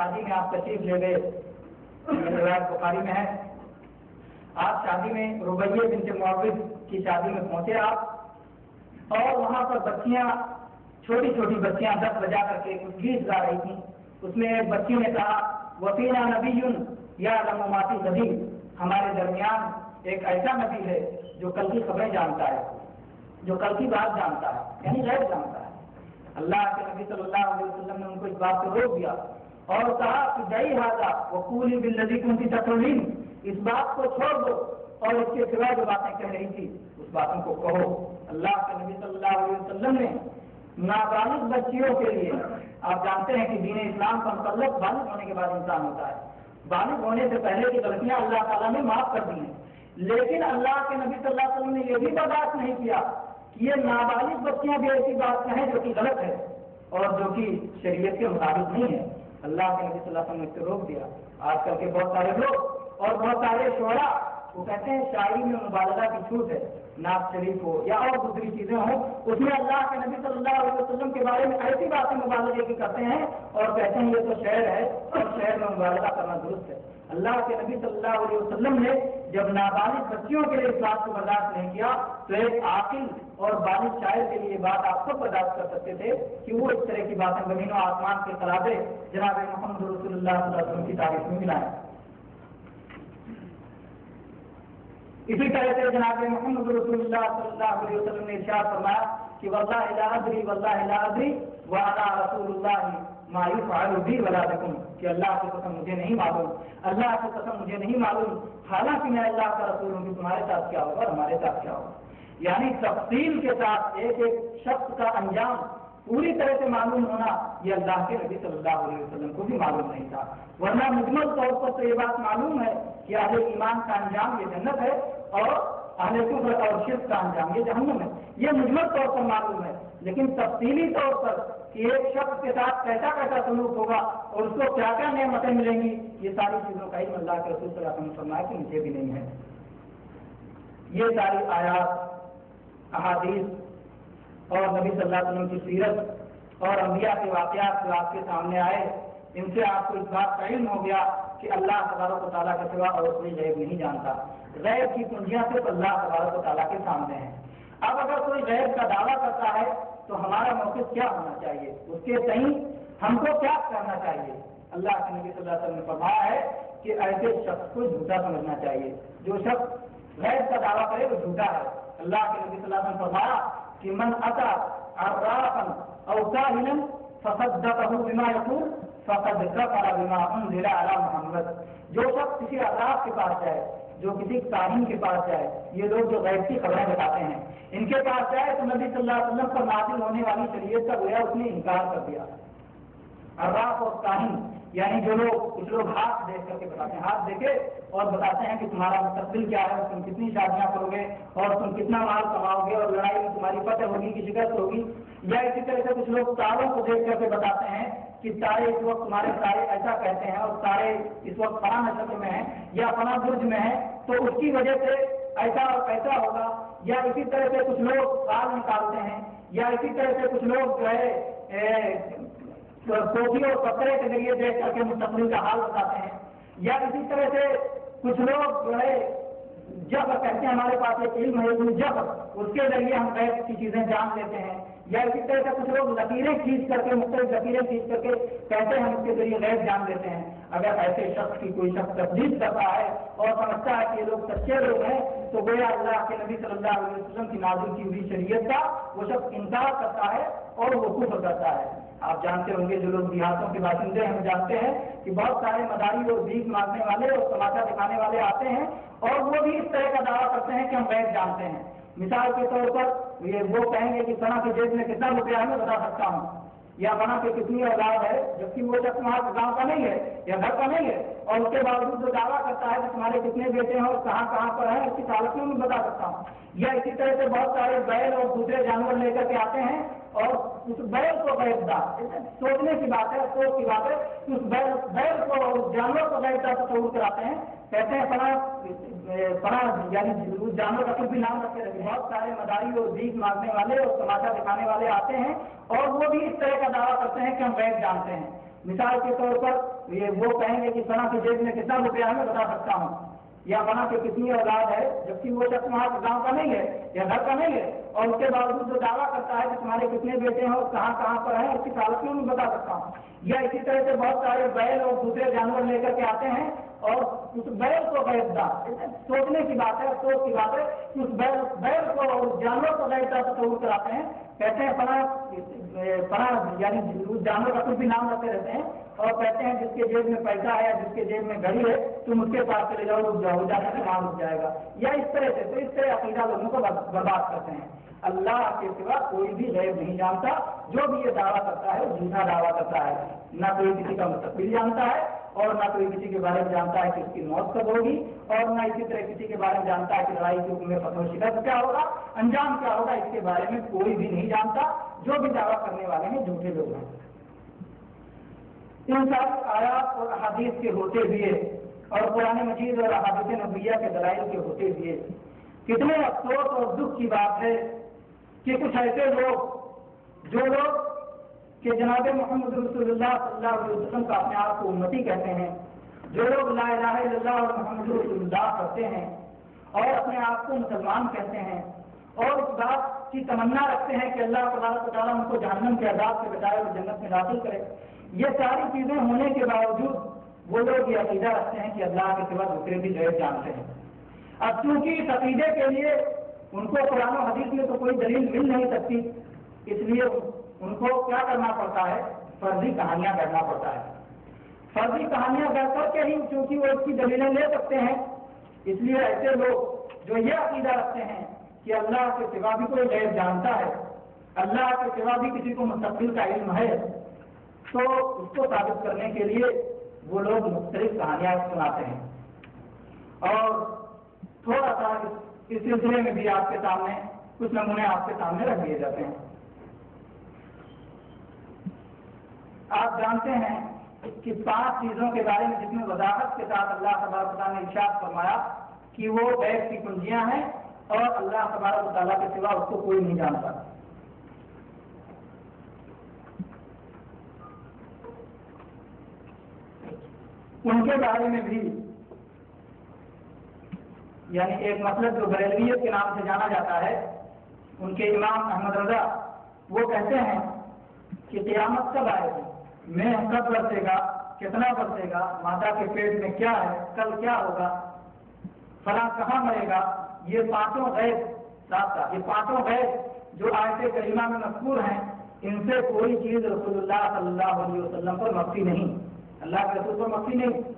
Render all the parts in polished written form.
شادی میں آپ تشریف لے گئے، روایت بخاری میں ہے، آپ شادی میں ربیہ بنت معوذ کی شادی میں پہنچے آپ، اور وہاں پر بچیاں، چھوٹی چھوٹی بچیاں 10 بجا کر کے کچھ گیت گا رہی تھیں۔ اس میں ایک بچی نے کہا وفینا نبی یعلم ما فی غد، ہمارے درمیان ایک ایسا نبی ہے جو کل کی خبریں جانتا ہے، جو کل کی بات جانتا ہے، یعنی غیب جانتا ہے۔ اللہ کے نبی صلی اللہ علیہ وسلم نے ان کو اس بات سے روک دیا اور کہا کہ دعی ھذا وقولی بالذی کنتی تقولین، اس بات کو چھوڑ دو اور اس کے سوا جو باتیں کہہ رہی تھی اس باتوں کو کہو۔ اللہ کے نبی صلی اللہ علیہ وسلم نے نابالغ بچیوں کے لیے، آپ جانتے ہیں کہ دین اسلام کا مطلب بالغ ہونے کے بعد انسان ہوتا ہے، بالغ ہونے سے پہلے کی غلطیاں اللہ تعالیٰ نے معاف کر دی ہیں، لیکن اللہ کے نبی صلی اللہ علیہ وسلم نے یہ بھی برداشت نہیں کیا کہ یہ نابالغ بچیاں بھی ایسی بات کہیں جو کہ غلط ہے اور جو کہ شریعت کے مطابق نہیں ہے۔ اللہ کے نبی صلی اللہ علیہ وسلم نے اس سے روک دیا۔ آج کل کے بہت سارے لوگ اور بہت سارے شعراء وہ کہتے ہیں شاعری میں مبالغہ کی چھوٹ ہے، نعت شریف ہو یا اور دوسری چیزیں ہوں، اس میں اللہ کے نبی صلی اللہ علیہ وسلم کے بارے میں ایسی باتیں مبالغے کی کرتے ہیں اور کہتے ہیں یہ تو شعر ہے اور شعر میں مبالغہ کرنا درست ہے۔ اللہ کے نبی صلی اللہ علیہ وسلم نے جب نابالغ بچیوں کے لیے اس بات کو برداشت نہیں کیا تو ایک عاقل اور بالغ شاعر کے لیے یہ بات آپ سب برداشت کر سکتے تھے کہ وہ اس طرح کی باتیں زمین و آسمان کے خلاف جناب محمد رسول اللہ صلی اللہ علیہ وسلم کی تعریف میں ملائیں۔ اسی طرح سے جناب محمد رسول اللہ صلی اللہ علیہ وسلم نے ارشاد فرمایا کہ واللہ لا ادری واللہ لا ادری وانا رسول اللہ ما یفعل بی ولا بکم، کہ اللہ کی قسم مجھے نہیں معلوم، اللہ کی قسم مجھے نہیں معلوم، حالانکہ میں اللہ کا رسول ہوں کہ تمہارے ساتھ کیا ہوگا اور ہمارے ساتھ کیا ہوگا۔ یعنی تفصیل کے ساتھ ایک ایک شخص کا انجام پوری طرح سے معلوم ہونا یہ اللہ کے نبی صلی اللہ علیہ وسلم کو بھی معلوم نہیں تھا، ورنہ مجمل طور پر تو یہ بات معلوم ہے کہ اہل ایمان کا انجام یہ جنت ہے اور اہل کفر اور شرک کا انجام یہ جہنم ہے، یہ مجمل طور پر معلوم ہے، لیکن تفصیلی طور پر کہ ایک شخص کے ساتھ کیسا کیسا سلوک ہوگا اور اس کو کیا کیا نعمتیں ملیں گی، یہ ساری چیزوں کا علم اللہ کے رسول صلی اللہ علیہ وسلم نے فرمایا کہ مجھے بھی نہیں ہے۔ یہ ساری آیات، احادیث اور نبی صلی اللہ علیہ وسلم کی سیرت اور انبیاء کے واقعات جو آپ کے سامنے آئے، ان سے آپ کو اس بات کا علم ہو گیا کہ اللہ تبارک و تعالیٰ کے سوا اور کوئی غیب نہیں جانتا، غیب کی کنجیاں صرف اللہ تبارک و تعالیٰ کے سامنے ہیں۔ اب اگر کوئی غیب کا دعویٰ کرتا ہے تو ہمارا موقف کیا ہونا چاہیے، اس کے صحیح ہم کو کیا کرنا چاہیے؟ اللہ کے نبی صلی اللہ علیہ وسلم نے فرمایا ہے کہ ایسے شخص کو جھوٹا سمجھنا چاہیے، جو شخص غیب کا دعویٰ کرے وہ جھوٹا ہے۔ اللہ کے نبی صلی اللہ علیہ وسلم نے فرمایا کہ من اتی عرافا او کاہنا فصدقہ بما یقول فقد کفر بما انزل علی محمد، جو شخص کسی عراف کے پاس جائے، جو کسی کاہن کے پاس جائے، یہ لوگ جو غیب کی خبریں بتاتے ہیں، ان کے پاس جائے تو نبی صلی اللہ علیہ وسلم پر نازل ہونے والی شریعت کا گویا اس نے انکار کر دیا۔ عراف اور کاہن یعنی جو لوگ، کچھ لوگ ہاتھ دیکھ کر کے بتاتے ہیں، ہاتھ دیکھے اور بتاتے ہیں کہ تمہارا مستقبل کیا ہے، تم کتنی شادیاں کرو گے اور تم کتنا مال کماؤ گے اور لڑائی میں تمہاری فتح ہوگی کہ شکست ہوگی، یا اسی طرح سے کچھ لوگ تاروں کو دیکھ کر کے بتاتے ہیں کہ تارے اس وقت تمہارے تارے ایسا کہتے ہیں اور تارے اس وقت فلاں نشست میں ہیں یا فلاں برج میں ہیں تو اس کی وجہ سے ایسا اور ایسا ہوگا، یا اسی طرح سے کچھ لوگ خال نکالتے ہیں، یا اسی طرح سے کچھ لوگ جو ہے کوٹھی اور پتھرے کے ذریعے دیکھ کر کے مستقبل کا حال بتاتے ہیں، یا اسی طرح سے کچھ لوگ جو ہے جب کہتے ہیں ہمارے پاس ایک علم ہے جب اس کے ذریعے ہم غیب کی چیزیں جان لیتے ہیں، یا اسی طرح سے کچھ لوگ لکیریں کھینچ کر کے، مختلف لکیریں کھینچ کر کے کہتے ہیں ہم اس کے ذریعے غیب جان لیتے ہیں۔ اگر ایسے شخص کی کوئی شخص تصدیق کرتا ہے اور سمجھتا ہے کہ یہ لوگ سچے لوگ ہیں تو گویا اللہ کے نبی صلی اللہ علیہ وسلم کی نازل کی ہوئی شریعت کا وہ شخص انکار کرتا ہے اور وہ کفر کرتا ہے۔ آپ جانتے ہوں گے، جو لوگ دیہاتوں کے باشندے ہیں ہم جانتے ہیں کہ بہت سارے مداری اور بھیک مانگنے والے اور تماشا دکھانے والے آتے ہیں اور وہ بھی اس طرح کا دعویٰ کرتے ہیں کہ ہم غیب جانتے ہیں۔ مثال کے طور پر یہ وہ کہیں گے کہ فلاں کی جیب میں کتنا روپیہ ہے میں بتا سکتا ہوں، یا فلاں کی کتنی اولاد ہے، جبکہ وہ شخص وہاں گاؤں کا نہیں ہے یا گھر کا نہیں ہے، اور اس کے باوجود جو دعویٰ کرتا ہے کہ تمہارے کتنے بیٹے ہیں اور کہاں کہاں پر ہیں، اس کی حالت میں بتا سکتا ہوں۔ یا اسی طرح سے بہت سارے بیل اور دوسرے جانور لے کر کے آتے ہیں اور اس بیل کو غیب دار، سوچنے کی بات ہے، افسوس کی بات ہے، اس بیل کو اس جانور کو غیب دار تصور کراتے ہیں، کہتے ہیں فلاں یعنی اس جانور کا کچھ بھی نام رکھتے رہتے۔ بہت سارے مداری اور بھیک مانگنے والے اور تماشا دکھانے والے آتے ہیں اور وہ بھی اس طرح کا دعویٰ کرتے ہیں کہ ہم غیب جانتے ہیں۔ مثال کے طور پر یہ وہ کہیں گے کہ فلاں کی جیب میں کتنا روپیہ ہے میں بتا سکتا ہوں، یا فلاں کی کتنی اولاد ہے، جبکہ وہ شخص وہاں گاؤں کا نہیں ہے یا گھر کا نہیں ہے، اور اس کے باوجود جو دعویٰ کرتا ہے کہ تمہارے کتنے بیٹے ہیں اور کہاں کہاں پر ہیں، اس کی حالت میں میں بتا سکتا ہوں۔ یا اسی طرح سے بہت سارے بیل اور دوسرے جانور لے کر کے آتے ہیں اور اس بیل کو غیب دار، سوچنے کی بات ہے، افسوس کی بات ہے کہ اس بیل کو اور اس جانور کو غیب دار تصور کراتے ہیں، کہتے ہیں فلاں یعنی اس جانور کا کچھ بھی نام رکھتے رہتے ہیں اور کہتے ہیں جس کے جیب میں پیسہ ہے یا جس کے جیب میں گھڑی ہے تم اس کے پاس چلے جاؤ، رک جاؤ، جانے سے وہاں رک جائے گا، یا اس طرح سے۔ تو اس طرح عقیدہ لوگوں کو برباد کرتے ہیں۔ اللہ کے سوا کوئی بھی غیب نہیں جانتا، جو بھی یہ دعویٰ کرتا ہے وہ جھوٹا دعویٰ کرتا ہے، نہ کوئی کسی کا مستقبل جانتا ہے اور نہ کوئی کسی کے بارے میں جانتا ہے کہ اس کی موت کب ہوگی، اور نہ اسی طرح کسی کے بارے میں جانتا ہے کہ لڑائی کے حکم میں فتح و شکست کیا ہوگا، انجام کیا ہوگا، اس کے بارے میں کوئی بھی نہیں جانتا۔ جو بھی دعویٰ کرنے والے ہیں جھوٹے لوگ ہیں۔ ان ساری آیات اور احادیث کے ہوتے ہوئے اور قرآن مجید اور احادیث نبویہ کے دلائل کے ہوتے ہوئے کتنے افسوس اور دکھ کی بات ہے کہ کچھ ایسے لوگ جو لوگ کہ جناب محمد رسول اللہ صلی اللہ علیہ وسلم کا اپنے آپ کو امتی کہتے ہیں، جو لوگ لا الہ الا اللہ اور محمد رسول اللہ کرتے ہیں اور اپنے آپ کو مسلمان کہتے ہیں اور اس بات کی تمنا رکھتے ہیں کہ اللہ تبارک و تعالیٰ ان کو جہنم کے عذاب سے بچائے اور جنت میں داخل کرے، یہ ساری چیزیں ہونے کے باوجود وہ لوگ یہ عقیدہ رکھتے ہیں کہ اللہ کے سوا دوسرے بھی غیب جانتے ہیں۔ اب چونکہ اس عقیدے کے لیے ان کو قرآن و حدیث میں تو کوئی دلیل مل نہیں سکتی، اس لیے ان کو کیا کرنا پڑتا ہے، فرضی کہانیاں گڑھنا پڑتا ہے۔ فرضی کہانیاں گڑھ کر کے ہی چونکہ وہ اس کی دلیلیں لے سکتے ہیں، اس لیے ایسے لوگ جو یہ عقیدہ رکھتے ہیں کہ اللہ کے سوا بھی کوئی غیب جانتا ہے، اللہ کے سوا بھی کسی کو مستقبل کا علم ہے، تو اس کو ثابت کرنے کے لیے وہ لوگ مختلف کہانیاں سناتے ہیں۔ اور تھوڑا سا اس سلسلے میں بھی آپ کے سامنے کچھ نمونے آپ کے سامنے رکھ دیے جاتے ہیں۔ آپ جانتے ہیں کہ 5 چیزوں کے بارے میں جس میں وضاحت کے ساتھ اللہ تبارک و تعالیٰ نے ارشاد فرمایا کہ وہ غیب کی کنجیاں ہیں اور اللہ تبارک و تعالیٰ کے سوا اس کو کوئی نہیں جانتا۔ ان کے بارے میں بھی یعنی ایک مسلک جو بریلویت کے نام سے جانا جاتا ہے، ان کے امام احمد رضا وہ کہتے ہیں کہ قیامت کب آئے گی، میں کب برسے گا، کتنا برسے گا، ماتا کے پیٹ میں کیا ہے، کل کیا ہوگا، فلاں کہاں مرے گا، یہ 5 غیب رابطہ، یہ 5 غیب جو آیت کریمہ میں مذکور ہیں، ان سے کوئی چیز رسول اللہ صلی اللہ علیہ وسلم پر مخفی نہیں، اللہ کے رسول پر مخفی نہیں۔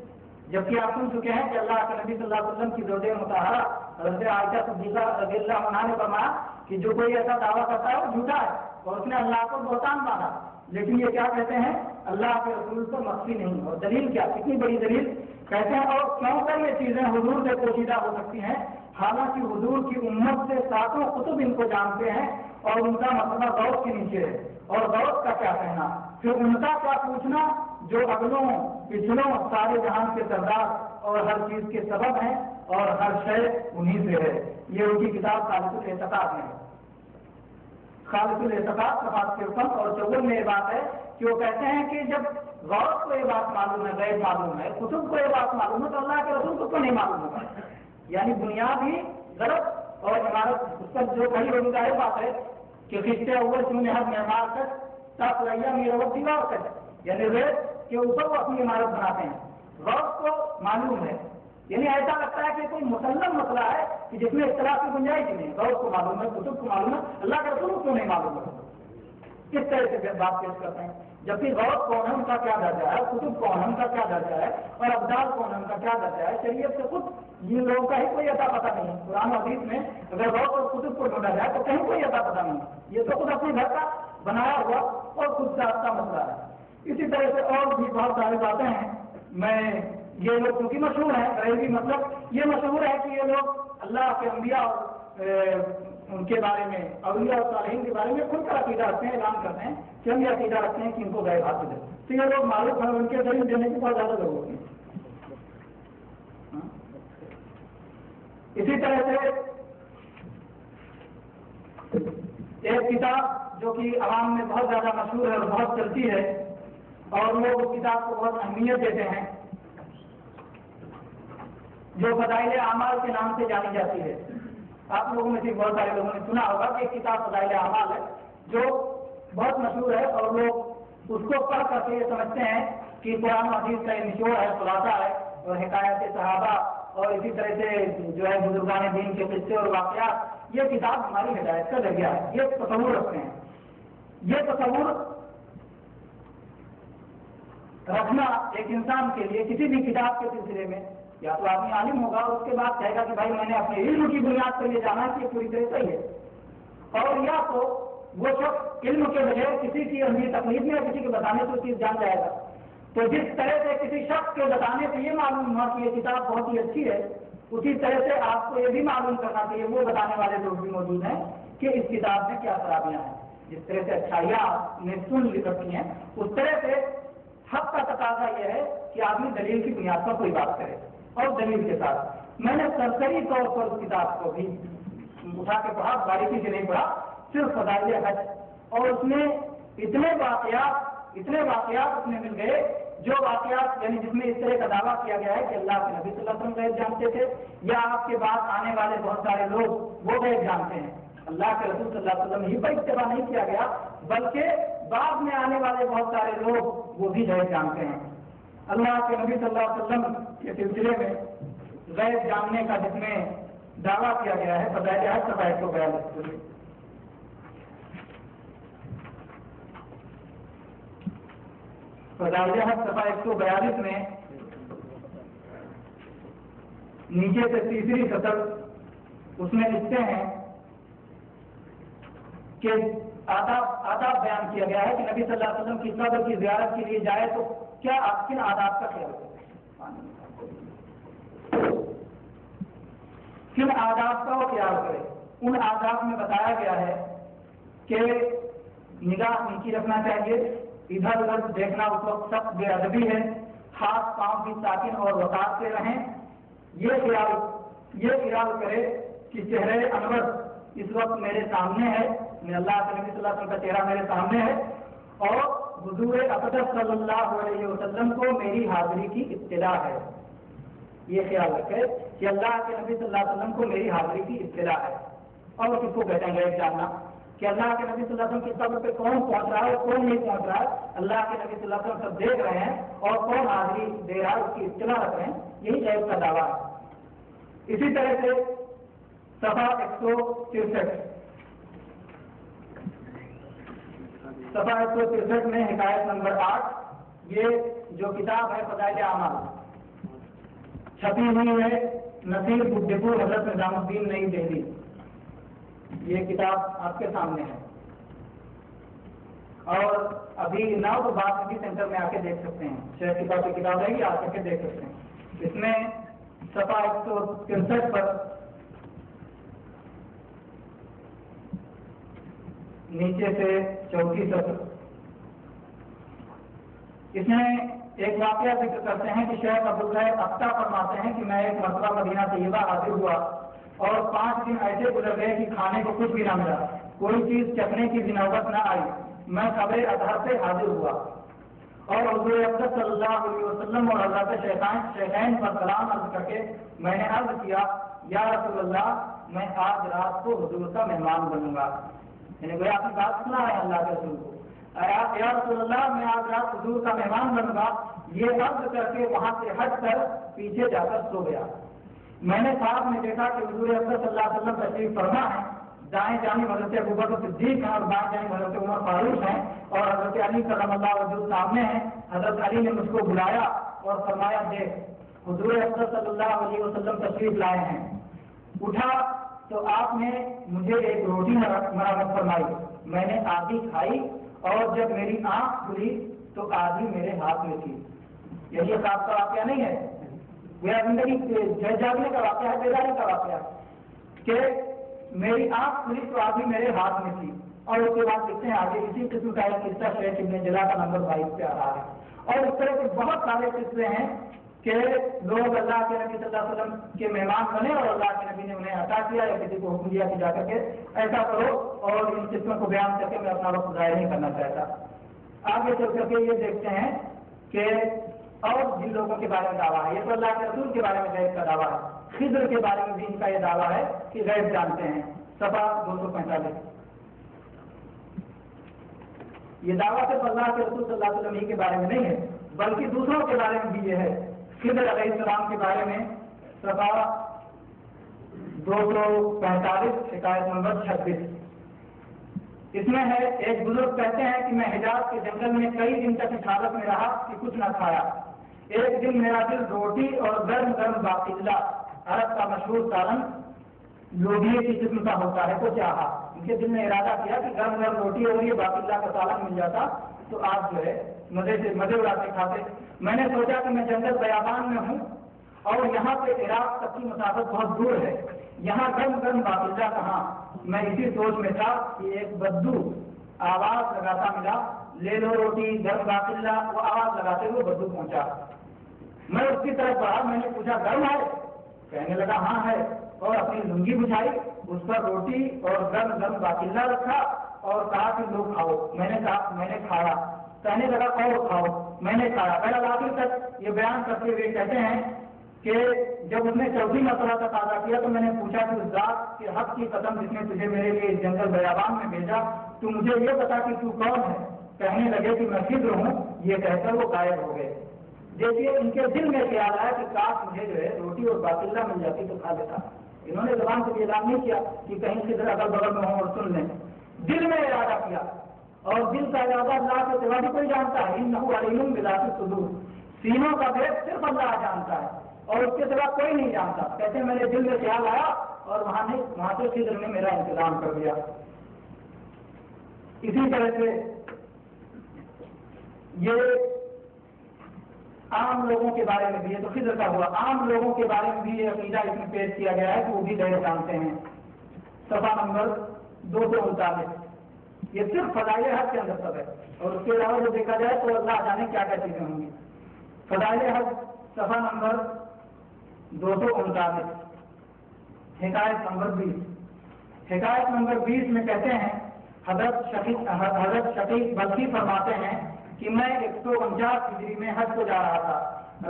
جبکہ آپ سن چکے ہیں کہ اللہ کے نبی صلی اللہ علیہ وسلم کی زوج مطہرہ حضرت عائشہ صدیقہ رضی اللہ عنہا نے فرمایا کہ جو کوئی ایسا دعویٰ کرتا ہے وہ جھوٹا ہے اور اس نے اللہ کو بہتان باندھا، لیکن یہ کیا کہتے ہیں، اللہ کے رسول پر مخفی نہیں۔ اور دلیل کیا، کتنی بڑی دلیل کہتے ہیں، اور کیوں کر یہ چیزیں حضور سے پوشیدہ ہو سکتی ہیں، حالانکہ حضور کی امت سے 7 کتب ان کو جانتے ہیں اور ان کا مسئلہ غوث کے نیچے ہے، اور غوث کا کیا کہنا، پھر ان کا کیا پوچھنا جو اگلوں پچھلوں سارے جہان کے سردار اور ہر چیز کے سبب ہیں اور ہر شے انہی سے ہے۔ یہ ان کی کتاب خالص الاعتقاد میں ہے، خالص الاعتقاد صفحات 53 اور 54 میں یہ بات ہے کہ وہ کہتے ہیں کہ جب غوث کو یہ بات معلوم ہے، غیب معلوم ہے، کتب کو یہ بات معلوم ہے، تو اللہ کے رسول کو نہیں معلوم ہوگا، یعنی بنیاد ہی غلط اور عمارت اس پر جو کھڑی ہونے کا یہ بات ہے کہ خطے اول چون ہر معمار تک تاکہ میرا وقت دیوار تک، یعنی ریت کے اوپر وہ اپنی عمارت بناتے ہیں، غوث کو معلوم ہے، یعنی ایسا لگتا ہے کہ کوئی مسلم مسئلہ ہے کہ جس میں اختلاف کی گنجائش نہیں، غوث کو معلوم ہے، کتب کو معلوم ہے، اللہ کے رسول کو نہیں معلوم ہے، کس طرح سے بات پیش کرتے ہیں، جبکہ غوث کون ہے، ان کا کیا درجہ ہے، کتب کون ہے، ان کا کیا درجہ ہے، اور ابدال کون ہے، ان کا کیا درجہ ہے، شریعت سے خود جن لوگوں کا ہی کوئی اتا پتہ نہیں ہے۔ قرآن و حدیث میں اگر غوث اور کتب کو ڈھونڈا جائے تو کہیں کوئی اتا پتہ نہیں، یہ تو خود اپنے گھر کا بنایا ہوا اور خود ساختہ مسئلہ ہے۔ اسی طرح سے اور بھی بہت ساری باتیں ہیں، میں یہ لوگ کیونکہ مشہور ہیں، بریلوی مطلب یہ مشہور ہے کہ یہ لوگ اللہ کے انبیاء اور ان کے بارے میں، اولیاء اور صالحین کے بارے میں کھل کر عقیدہ رکھتے ہیں، اعلان کرتے ہیں کہ ہم یہ عقیدہ رکھتے ہیں کہ ان کو غیب حاصل ہے، تو یہ لوگ معروف ہیں، ان کے دلیل دینے کے بہت زیادہ لوگ ہوتے ہیں۔ اسی طرح سے ایک کتاب جو کہ عوام میں بہت زیادہ مشہور ہے اور بہت چلتی ہے، اور لوگ اس کتاب کو بہت اہمیت دیتے ہیں، جو فضائل اعمال کے نام سے جانی جاتی ہے۔ آپ لوگوں میں سے بہت سارے لوگوں نے سنا ہوگا کہ ایک کتاب فضائل اعمال ہے جو بہت مشہور ہے، اور لوگ اس کو پڑھ کر کے یہ سمجھتے ہیں کہ قرآن و حدیث کا نچوڑ ہے، خلاصہ ہے، اور حکایت صحابہ اور اسی طرح سے جو ہے بزرگان دین کے قصے اور واقعات، یہ کتاب ہماری ہدایت کا ذریعہ ہے، یہ تصور رکھتے ہیں۔ یہ تصور رکھنا ایک انسان کے لیے کسی بھی کتاب کے سلسلے میں، یا تو آدمی عالم ہوگا اور اس کے بعد کہے گا کہ بھائی میں نے اپنے علم کی بنیاد پر یہ جانا کہ یہ پوری طرح صحیح ہے، اور یا تو وہ شخص علم کے بغیر کسی کی اندھی تکلیف میں یا کسی کے بتانے سے وہ چیز جان جائے گا۔ تو جس طرح سے کسی شخص کے بتانے سے یہ معلوم ہوا کہ یہ کتاب بہت ہی اچھی ہے، اسی طرح سے آپ کو یہ بھی معلوم کرنا چاہیے، وہ بتانے والے لوگ بھی موجود ہیں کہ اس کتاب میں کیا خرابیاں ہیں۔ جس طرح سے اچھائیاں آپ نے سن رکھی ہیں، اس طرح سے حق کا تقاضا یہ ہے کہ آدمی دلیل کی بنیاد پر کوئی بات کرے اور دلیل کے ساتھ۔ میں نے سرسری طور پر اس کتاب کو بھی اٹھا کے پڑھا، باریکی سے نہیں پڑھا، صرف فضائل حج، اور اس میں اتنے واقعات اس میں مل گئے جو واقعات یعنی جس میں اس طرح کا دعویٰ کیا گیا ہے کہ اللہ کے نبی صلی اللہ علیہ وسلم غیب جانتے تھے، یا آپ کے بعد آنے والے بہت سارے لوگ وہ غیب جانتے ہیں۔ اللہ کے رسول صلی اللہ علیہ وسلم ہی پر اتباع نہیں کیا گیا، بلکہ بعد میں آنے والے بہت سارے لوگ وہ بھی غیب جانتے ہیں۔ اللہ کے نبی صلی اللہ علیہ وسلم کے سلسلے میں غیب جاننے کا جس میں دعویٰ کیا گیا ہے، فضائل حج صفحہ 142 فضائل حج صفحہ 142 میں نیچے سے تیسری سطر اس میں لکھتے ہیں کہ آداب بیان کیا گیا ہے کہ نبی صلی اللہ علیہ وسلم کی قبر کی زیارت کے لیے جائے تو کیا آپ کن آداب کا خیال کریں، کن آداب کا وہ خیال کرے۔ ان آداب میں بتایا گیا ہے کہ نگاہ نیچی رکھنا چاہیے، ادھر ادھر دیکھنا اس وقت سخت بے ادبی ہے، ہاتھ پاؤں بھی ساکن اور وقار سے رہیں، یہ خیال کرے کہ چہرے انور اس وقت میرے سامنے ہے، میں اللہ کے نبی صلی اللہ علیہ وسلم کا چہرہ میرے سامنے ہے، اور حضور اقدس صلی اللہ علیہ وسلم کو میری حاضری کی اطلاع ہے۔ یہ خیال رکھے کہ اللہ کے نبی صلی اللہ علیہ وسلم کو میری حاضری کی اطلاع ہے۔ اور کس کو کہتے ہیں غیب جاننا؟ کہ اللہ کے نبی صلی اللہ علیہ وسلم کی قبر پہ کون پہنچ رہا ہے اور کون نہیں پہنچ رہا ہے، اللہ کے نبی صلی اللہ علیہ وسلم سب دیکھ رہے ہیں، اور کون حاضری دے رہا ہے اس کی اطلاع رکھ رہے ہیں، یہی غیب کا دعویٰ ہے۔ اسی طرح سے صفحہ 163 میں حکایت نمبر 8، یہ جو کتاب ہے فضائل اعمال چھپی ہوئی ہے نصیر بڈھے حضرت نظام الدین نئی دہلی، یہ کتاب آپ کے سامنے ہے، اور ابھی نہ تو بات بھی سینٹر میں آ کے دیکھ سکتے ہیں، شہر کی کی کتاب ہے، یہ آ کر کے دیکھ سکتے ہیں۔ اس میں صفحہ 163 پر نیچے سے چوتھی سطر اس میں ایک واقعہ ذکر کرتے ہیں کہ شیخ عبداللہ اختہ فرماتے ہیں کہ میں ایک مرتبہ مدینہ طیبہ حاضر ہوا اور 5 دن ایسے گزر گئے کہ کھانے کو کچھ بھی نہ ملا، کوئی چیز چکھنے کی بھی نوبت نہ آئی۔ میں قبر اطہر سے حاضر ہوا اور حضور اقدس صلی اللہ علیہ وسلم اور حضرت شیخین پر سلام عرض کر کے میں نے عرض کیا، یا رسول اللہ میں آج رات کو حضور کا مہمان بنوں گا، یعنی کوئی آپ کی بات سنا ہے اللہ کے رسول کو، یا رسول اللہ میں آج رات حضور کا مہمان بنوں گا، یہ عرض کر کے وہاں سے ہٹ کر پیچھے جا کر سو گیا۔ میں نے خواب میں دیکھا کہ حضور اقدس صلی اللہ علیہ وسلم تشریف فرما ہے، دائیں جانب حضرت ابوبکر صدیق ہیں اور بائیں جانب حضرت عمر فاروق ہیں، اور حضرت علی کرم اللہ وجہ سامنے ہیں۔ حضرت علی نے مجھ کو بلایا اور فرمایا دیکھ حضور اقدس صلی اللہ علیہ وسلم تشریف لائے ہیں۔ اٹھا تو آپ نے مجھے ایک روٹی مرحمت فرمائی، میں نے آدھی کھائی اور جب میری آنکھ کھلی تو آدھی میرے ہاتھ میں تھی۔ یہی خواب کا واقعہ نہیں ہے، میرا زندگی جاگنے کا واقعہ ہے، بیداری کا واقعہ ہے کہ میری آنکھ کھلی تو آدھی میرے ہاتھ میں تھی۔ اور اس کے بعد لکھتے ہیں آگے اسی قسم کا ایک قصہ شیخ ابن جلا کا نمبر 22 پہ آ رہا ہے، اور اس طرح کے بہت سارے قصے ہیں کہ لوگ اللہ کے نبی صلی اللہ علیہ وسلم کے مہمان بنے اور اللہ کے نبی نے انہیں عطا کیا یا کسی کو حکم دیا کہ جا کر کے ایسا کرو، اور ان قسموں کو بیان کر کے میں اپنا وقت ضائع نہیں کرنا چاہتا۔ آگے چل کر کے یہ دیکھتے ہیں کہ اور جن لوگوں کے بارے میں دعویٰ ہے، یہ تو اللہ کے رسول کے بارے میں غیب کا دعویٰ ہے، خضر کے بارے میں بھی ان کا یہ دعویٰ ہے کہ غیب جانتے ہیں۔ صفحہ 245۔ یہ دعویٰ صرف اللہ کے رسول صلی اللہ علیہ وسلم کے بارے میں نہیں ہے بلکہ دوسروں کے بارے میں بھی یہ ہے۔ خضر علیہ السلام کے بارے میں صفحہ 245 شکایت نمبر 26، اس میں ہے ایک بزرگ کہتے ہیں کہ میں حجاز کے جنگل میں کئی دن تک اس حالت میں رہا کہ کچھ نہ کھایا۔ ایک دن میرا دل روٹی اور گرم گرم باقلہ، عرب کا مشہور سالن لوبیے کی قسم کا ہوتا ہے، کو چاہا۔ ان کے دل نے ارادہ کیا کہ گرم گرم روٹی اور یہ باقلہ کا سالن مل جاتا تو آپ جو ہے مزے اڑاتے کھاتے۔ میں نے سوچا کہ میں جنگل بیابان میں ہوں اور یہاں سے عراق تک کی مسافت بہت دور ہے، یہاں گرم گرم باقلہ کہاں؟ میں اسی سوچ میں تھا کہ ایک بدو آواز لگاتا ملا، لے لو روٹی گرم باقلہ۔ وہ آواز لگاتے ہوئے بدو پہنچا، میں اس کی طرف بڑھا، میں نے پوچھا گرم ہے؟ کہنے لگا ہاں ہے، اور اپنی لنگی بچھائی، اس پر روٹی اور گرم گرم باقلہ رکھا اور کہا کہ لوگ کھاؤ۔ میں نے کہا میں نے کھایا۔ کہنے لگا اور کھاؤ، میں نے کھایا۔ پہلا آخر تک یہ بیان کرتے ہوئے کہتے ہیں کہ جب اس نے چوتھی مرتبہ تقاضا کیا تو میں نے پوچھا کہ اس ذات کے حق کی قسم جس نے تجھے میرے لیے اس جنگل بیابان میں بھیجا، تو مجھے یہ بتا کہ تو کون ہے؟ کہنے لگے کہ میں خضر ہوں۔ یہ کہہ کر وہ غائب ہو گئے۔ دیکھیے ان کے دل میں خیال آیا کہ کاش مجھے جو ہے روٹی اور باقلہ مل جاتی تو کھا لیتا۔ انہوں نے زبان سے اعلان نہیں کیا کہ کہیں خضر اگل بغل میں ہوں اور سن لیں، دل میں ارادہ کیا، اور دل کا ارادہ اللہ کے سوا بھی کوئی جانتا ہے۔ انہ علیم بذات الصدور، سینوں کا بھید صرف اللہ جانتا ہے اور اس کے سوا کوئی نہیں جانتا۔ کہتے میرے دل میں خیال آیا اور وہاں سے خضر نے میرا انتظام کر دیا۔ اسی طرح سے یہ عام لوگوں کے بارے میں بھی، یہ تو خضر کا ہوا، عام لوگوں کے بارے میں بھی یہ عقیدہ اس میں پیش کیا گیا ہے کہ وہ بھی غیب جانتے ہیں۔ صفحہ نمبر 239، یہ صرف فضائل حج کے اندر سب ہے، اور اس کے علاوہ جو دیکھا جائے تو اللہ جانے کیا کیا چیزیں ہوں گی۔ فضائل حج صفحہ نمبر 239، حکایت نمبر 20۔ حکایت نمبر 20 میں کہتے ہیں حضرت شقیق بلخی فرماتے ہیں کہ میں 149 ہجری میں حج کو جا رہا تھا،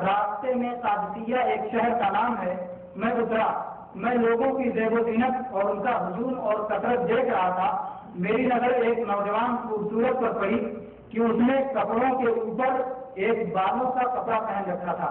راستے میں قادسیہ ایک شہر کا نام ہے، میں اترا، میں لوگوں کی زیب و زینت اور ان کا ہجوم اور کثرت دیکھ رہا تھا۔ میری نظر ایک نوجوان خوبصورت پر پڑی کہ اس نے کپڑوں کے اوپر ایک بالوں کا کپڑا پہن رکھا تھا،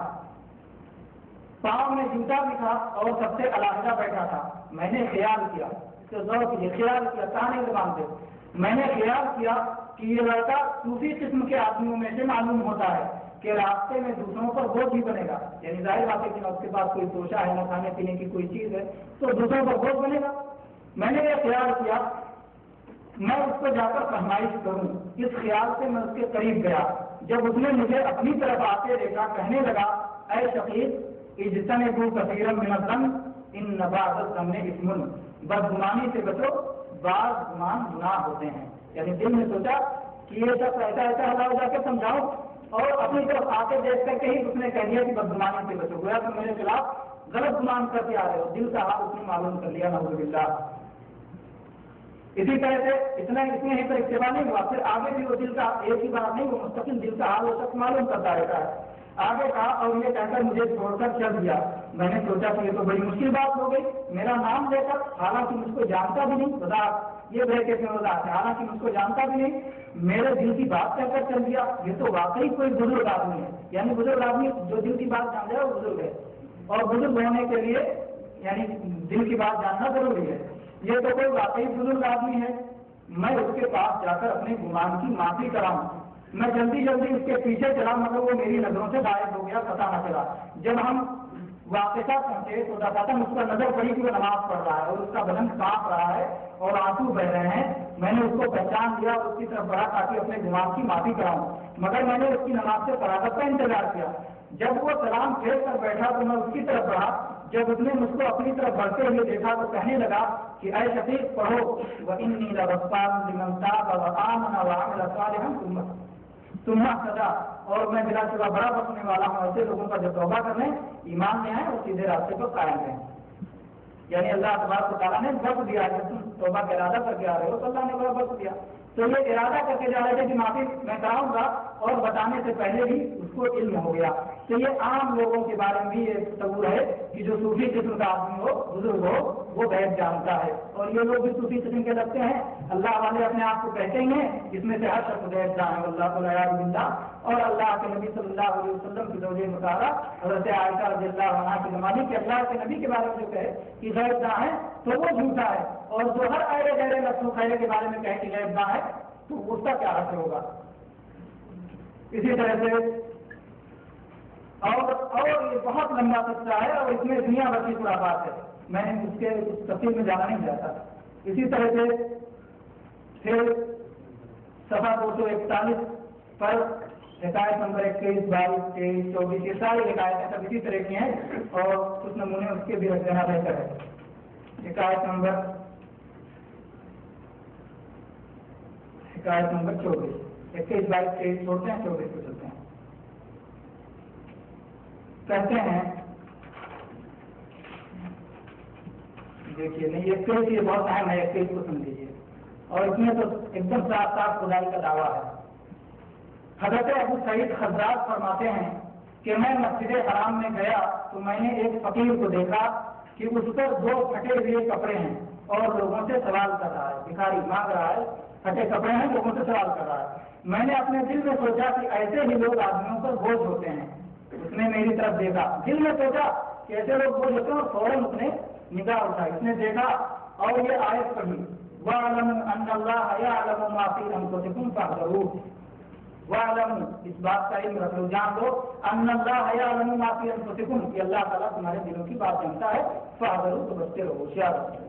پاؤں میں جوتا بھی تھا اور سب سے علیحدہ بیٹھا تھا۔ میں نے خیال کیا، اس کے ذوق یہ خیال کیا، کہاں زبان سے میں نے خیال کیا کہ یہ لڑکا صوفی قسم کے آدمیوں میں سے معلوم ہوتا ہے کہ راستے میں دوسروں پر بوجھ بھی بنے گا، یعنی ظاہر بات ہے کہ اس کے پاس کوئی توشہ ہے، نہ کھانے پینے کی کوئی چیز ہے تو دوسروں پر بوجھ بنے گا۔ میں نے یہ خیال کیا میں اس کو جا کر فہمائش کروں، اس خیال سے میں اس کے قریب گیا۔ جب اس نے مجھے اپنی طرف آتے دیکھا کہنے لگا اے شقیق اجتنبوا کثیرا من الظن ان بعض الظن اثم، بدگمانی سے بچو، بعض گمان گناہ ہوتے ہیں۔ یعنی دل میں سوچا کہ یہ سب ایسا اللہ جا کے سمجھاؤ، اور اپنی طرف آتے دیکھ کر کے ہی اس نے کہہ دیا کہ بدگمانی سے بچو، گویا تم میرے خلاف غلط گمان کر کے آ رہے ہو۔ دل کا حال اس نے معلوم کر لیا، نعوذ باللہ۔ اسی طرح سے اتنے ہی پر اکتفا نہیں ہوا، پھر آگے بھی وہ دل کا ایک ہی بات نہیں، وہ مستقل دل کا حال وہ شخص معلوم کرتا رہتا ہے۔ آگے کہا اور یہ کہہ کر مجھے چھوڑ کر چل دیا۔ میں نے سوچا کہ یہ تو بڑی مشکل بات ہو گئی، میرا نام لے کر، حالانکہ مجھ کو جانتا بھی نہیں، بتا یہ بہت سے وضاحت ہے، حالانکہ مجھ کو جانتا بھی نہیں، میرے دل کی بات کہہ کر چل دیا۔ یہ تو واقعی کوئی بزرگ آدمی ہے، یعنی بزرگ آدمی جو دل کی بات جان جائے وہ بزرگ ہے، اور بزرگ ہونے کے لیے یعنی دل کی بات جاننا ضروری ہے۔ یہ تو کوئی واقعی بزرگ آدمی ہے، میں اس کے پاس جا کر اپنے گمان کی معافی کراؤں۔ میں جلدی اس کے پیچھے چلا مگر وہ میری نظروں سے غائب ہو گیا، پتہ نہ چلا۔ جب ہم واقعہ پہنچے تو دفعتاً اس پر نظر پڑی کہ وہ نماز پڑھ رہا ہے اور اس کا بدن کانپ رہا ہے اور آنسو بہ رہے ہیں۔ میں نے اس کو پہچان لیا اور اس کی طرف بڑھا تاکہ اپنے گمان کی معافی کراؤں، مگر میں نے اس کی نماز سے فراغت کا انتظار کیا۔ جب وہ سلام پھیر کر بیٹھا تو میں اس کی طرف بڑھا، جب اس نے مجھ کو اپنی طرف بڑھتے ہوئے دیکھا تو کہنے لگا کہ اے شفیق پڑھو وَإِنِّي لَغَفَّارٌ لِمَن تَابَ وَآمَنَ وَعَمِلَ صَالِحًا ثُمَّ اهْتَدَىٰ، اور میں بلا شبہ بڑا بخشنے والا ہوں ایسے لوگوں کا جو توبہ کرنے، ایمان میں آئے اور سیدھے راستے پر قائم ہیں۔ یعنی اللہ تبارک و تعالیٰ نے بخش دیا، جب تم توبہ کا ارادہ کر کے آ رہے ہو تو اللہ نے بڑا بخش دیا۔ تو یہ ارادہ کر کے جا رہے تھے کہ معافی میں کراؤں گا، اور بتانے سے پہلے بھی اس کو علم ہو گیا۔ تو یہ عام لوگوں کے بارے میں بھی یہ تصور ہے کہ جو صوفی قسم کا آدمی ہو، بزرگ ہو، وہ غیب جانتا ہے، اور یہ لوگ بھی صوفی قسم کے لگتے ہیں، اللہ والے اپنے آپ کو کہتے ہیں، اس میں سے ہر شخص غیب جان ہے، اللہ تعالیٰ۔ اور اللہ کے نبی صلی اللہ علیہ وسلم کی زوجہ مطہرہ حضرت عائشہ رضی اللہ عنہا کی زمانے کے اللہ کے نبی کے بارے میں جو کہے کہ غیب جان ہے تو وہ جھوٹا ہے، اور جو ہر ایرے غیر مخلوق کے بارے میں کہے کہ غیب جان ہے تو اس کا کیا حق ہوگا۔ اسی طرح سے اور یہ بہت لمبا قصہ ہے، اور اس میں دنیا بھر کی خرافات ہے، میں اس کے تفصیل میں جانا نہیں چاہتا۔ اسی طرح سے پھر صفحہ 241 پر حکایت نمبر 21، 22، 23، 24 یہ ساری حکایتیں سب اسی طرح کی ہیں، اور کچھ نمونے اس کے بھی رکھ دینا بہتر ہے۔ حکایت نمبر 24، 21، 22، 23 چھوڑتے ہیں، 24 کو چلتے ہیں۔ کہتے ہیں، دیکھیے نہیں یہ 21 یہ بہت اہم ہے، 21 کو سن لیجیے، اور اس میں تو ایک دم صاف صاف خدائی کا دعویٰ ہے۔ حضرت ابو سعید خزاز فرماتے ہیں کہ میں مسجد حرام میں گیا تو میں نے ایک فقیر کو دیکھا کہ اس پر 2 پھٹے ہوئے کپڑے ہیں اور لوگوں سے سوال کر رہا ہے، بھکاری مانگ رہا ہے، پھٹے کپڑے ہیں، لوگوں سے سوال کر رہا ہے۔ میں نے اپنے دل میں سوچا کہ ایسے ہی لوگ آدمیوں پر بوجھ ہوتے ہیں۔ اس نے میری طرف دیکھا، دل میں سوچا کہ ایسے لوگ بوجھ ہوتے ہیں، اور فوراً اس نے نگاہ اٹھائی، اس نے دیکھا اور یہ آیت پڑھی، وَاعْلَمُوا أَنَّ اللَّهَ يَعْلَمُ مَا فِي أَنفُسِكُمْ فَاحْذَرُوهُ۔ وَاعْلَمُوا، اس بات کا علم رکھ لو، جان لو، أَنَّ اللَّهَ يَعْلَمُ مَا فِي أَنفُسِكُمْ کہ اللہ تعالیٰ تمہارے دلوں کی بات جانتا ہے، فَاحْذَرُوا تو بچتے رہو، ہوشیار رہو۔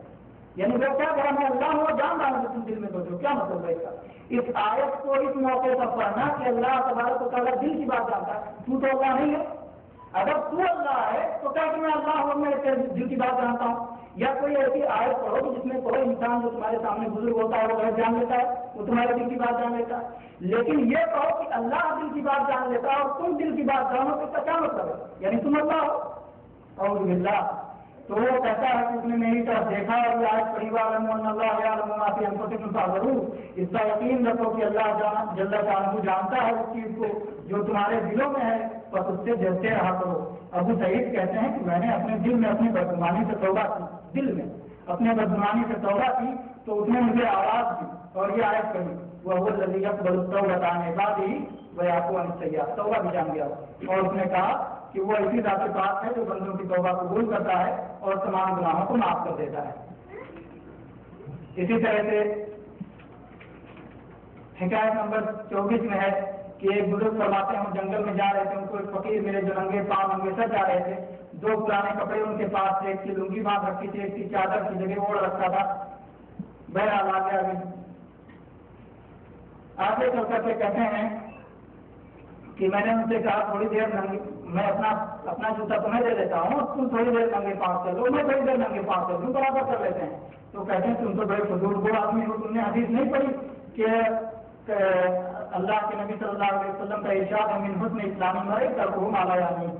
یعنی وہ کیا کہا، میں اللہ ہوں جان رہا ہوں تم دل میں سوچو، کیا مطلب ہے اس کا؟ اس آیت کو اس موقع پر پڑھنا کہ اللہ تبارک و تعالیٰ دل کی بات جانتا ہے، تو اللہ نہیں ہے، اگر تو اللہ ہے تو کیا کہ میں اللہ ہوں، میں دل کی بات جانتا ہوں۔ یا کوئی ایسی آیت پڑھو کہ جس میں کوئی انسان جو تمہارے سامنے بزرگ ہوتا ہے وہ غیب جان لیتا ہے، وہ تمہارے دل کی بات جان لیتا ہے، لیکن یہ کہو کہ اللہ دل کی بات جان لیتا ہے اور تم دل کی بات جانو تو اس کا کیا مطلب ہے؟ یعنی تم اللہ ہو، اعوذ باللہ۔ تو وہ کہتا ہے کہ اس نے میری طرف دیکھا اور یہ آیت پڑھی، وَاعْلَمُوا أَنَّ اللَّهَ يَعْلَمُ مَا فِي أَنفُسِكُمْ فَاحْذَرُوهُ، اس کا یقین رکھو کہ اللہ جل شانہ جانتا ہے اس چیز کو جو تمہارے دلوں میں ہے، بس اس سے ڈرتے رہا کرو۔ ابو سعید کہتے ہیں کہ میں نے اپنے دل میں اپنی بدگمانی سے توبہ کی، دل میں اپنے بدگمانی سے توبہ کی تو اس نے مجھے آواز دی اور یہ آیت پڑھی، وَهُوَ الَّذِي يَقْبَلُ التَّوْبَةَ عَنْ عِبَادِهِ وَيَعْفُو عَنِ السَّيِّئَاتِ، توبہ بھی جان گیا، اور اس نے کہا کہ وہ ایسی ذات پاک ہے جو بندوں کی توبہ قبول کرتا ہے اور تمام گناہوں کو معاف کر دیتا ہے۔ اسی طرح سے حکایت نمبر 24 میں ہے کہ ایک بزرگ فرماتے ہیں، جنگل میں جا رہے تھے، ان کو ایک فقیر ملے جو ننگے پاؤں ننگے سر جا رہے تھے، 2 پرانے کپڑے ان کے پاس تھے، ایک کی لنگی باندھ رکھی تھی، ایک کی چادر کی جگہ اوڑھ رکھا تھا۔ بہرحال آگے چل کر کے کہتے ہیں کہ میں نے ان سے کہا تھوڑی دیر میں اپنا جوتا تمہیں دے دیتا ہوں، تم تھوڑی دیر ننگے پاؤں چل لو، میں تھوڑی دیر ننگے پاؤں چل لوں، برابر کر لیتے ہیں۔ تو کہتے ہیں تم تو بڑے فضول گو آدمی ہو، تم نے حدیث نہیں پڑھی کہ اللہ کے نبی صلی اللہ علیہ وسلم کا ارشاد ہے، من حسن اسلام المرء ترکہ ما لا یعنیہ۔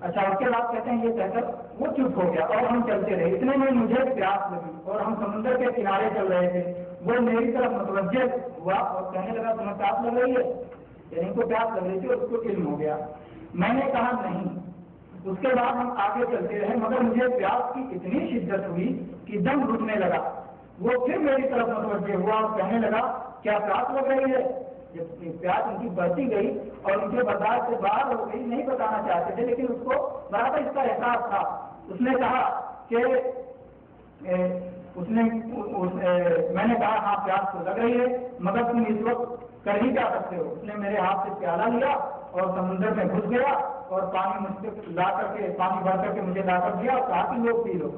اچھا، اس کے بعد کہتے ہیں یہ کہہ کر وہ چپ ہو گیا اور ہم چلتے رہے، اتنے میں مجھے پیاس لگی اور ہم سمندر کے کنارے چل رہے تھے، وہ میری طرف متوجہ ہوا اور کہنے لگا تمہیں پیاس لگ رہی ہے، یعنی ان کو پیاس لگ رہی تھی اور اس کو علم ہو گیا۔ میں نے کہا نہیں۔ اس کے بعد ہم آگے چلتے رہے، مگر مجھے پیاس کی اتنی شدت ہوئی کہ دم گھٹنے لگا۔ وہ پھر میری طرف متوجہ ہوا اور کہنے لگا کیا پیاس لگ رہی ہے؟ جب پیاس ان کی بڑھتی گئی اور ان کے برداشت سے باہر ہو گئی، نہیں بتانا چاہتے تھے لیکن اس کو برابر اس کا احساس تھا۔ اس نے کہا کہ میں نے کہا ہاں پیاس تو لگ رہی ہے، مگر تم اس وقت کر ہی کیا سکتے ہو؟ اس نے میرے ہاتھ سے پیالہ لیا اور سمندر میں گھس گیا اور پانی مجھ سے لا کر کے، پانی بھر کر کے مجھے لا کر دیا اور کہا کہ لوگ پی لو۔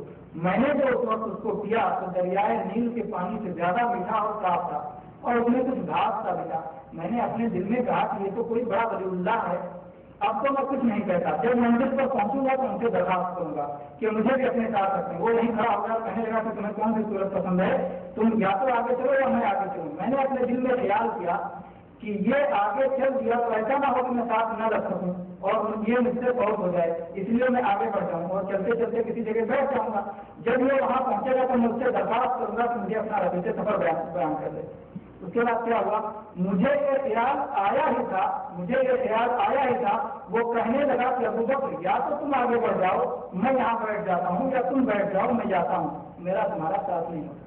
میں نے جو اس وقت اس کو پیا تو دریائے نیل کے پانی سے زیادہ میٹھا اور صاف تھا، اور اس میں کچھ گھاس کا ملا۔ میں نے اپنے دل میں کہا کہ یہ تو کوئی بڑا ولی اللہ ہے، اب تو میں کچھ نہیں کہتا، جب منزل پر پہنچوں گا تو ان سے درخواست کروں گا کہ مجھے بھی اپنے ساتھ رکھیں۔ وہ نہیں کھڑا ہوگا، کہنے لگا کہ تمہیں کون سی صورت پسند ہے، تم یا تو آگے چلو یا میں آگے چلوں۔ میں نے اپنے دل میں خیال کیا کہ یہ آگے چل دیا تو ایسا نہ ہو کہ میں ساتھ نہ رکھ سکوں اور یہ مجھ سے فوت ہو جائے، اس لیے میں آگے بڑھ جاؤں اور چلتے چلتے کسی جگہ بیٹھ جاؤں گا۔ جب یہ وہاں پہنچے گا تو مجھ سے درخواست کروں گا کہ مجھے اپنا رفیق سفر بیان کر دے۔ اس کے بعد کیا ہوا؟ مجھے یہ خیال آیا ہی تھا، وہ کہنے لگا کہ ابو بکر یا تو تم آگے بڑھ جاؤ، میں یہاں بیٹھ جاتا ہوں، یا تم بیٹھ جاؤ میں جاتا ہوں، میرا تمہارا ساتھ نہیں ہوتا۔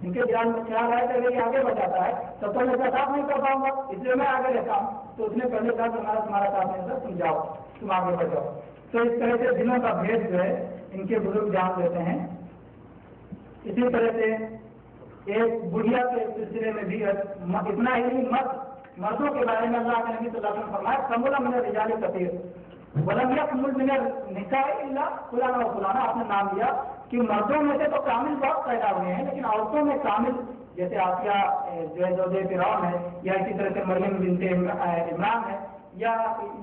ان کے دھیان میں خیال آیا کہ اگر یہ آگے بڑھ جاتا ہے تو میں اس کا ساتھ نہیں کر پاؤں گا، اس لیے میں آگے رہتا ہوں۔ تو اس نے پہلے کہا کہ تمہارا ساتھ نہیں ہوتا، تم جاؤ، تم آگے بڑھ جاؤ۔ تو اس طرح سے دلوں کا بھید جو ہے ان کے بزرگ جان دیتے ہیں۔ اسی طرح سے ایک بڑھیا کے سلسلے میں بھی اتنا ہی نہیں، مردوں کے بارے میں اللہ کے نبی صلی اللہ علیہ وسلم فرمایا کمل من الرجال کثیر ولم یکمل من النساء الا فلانا و فلانا، آپ نے نام لیا کہ مردوں میں سے تو کامل بہت پیدا ہوئے ہیں، لیکن عورتوں میں کامل جیسے آسیہ جو ہے زوجہ فرعون ہے، یا اسی طرح سے مریم بنت عمران ہے، یا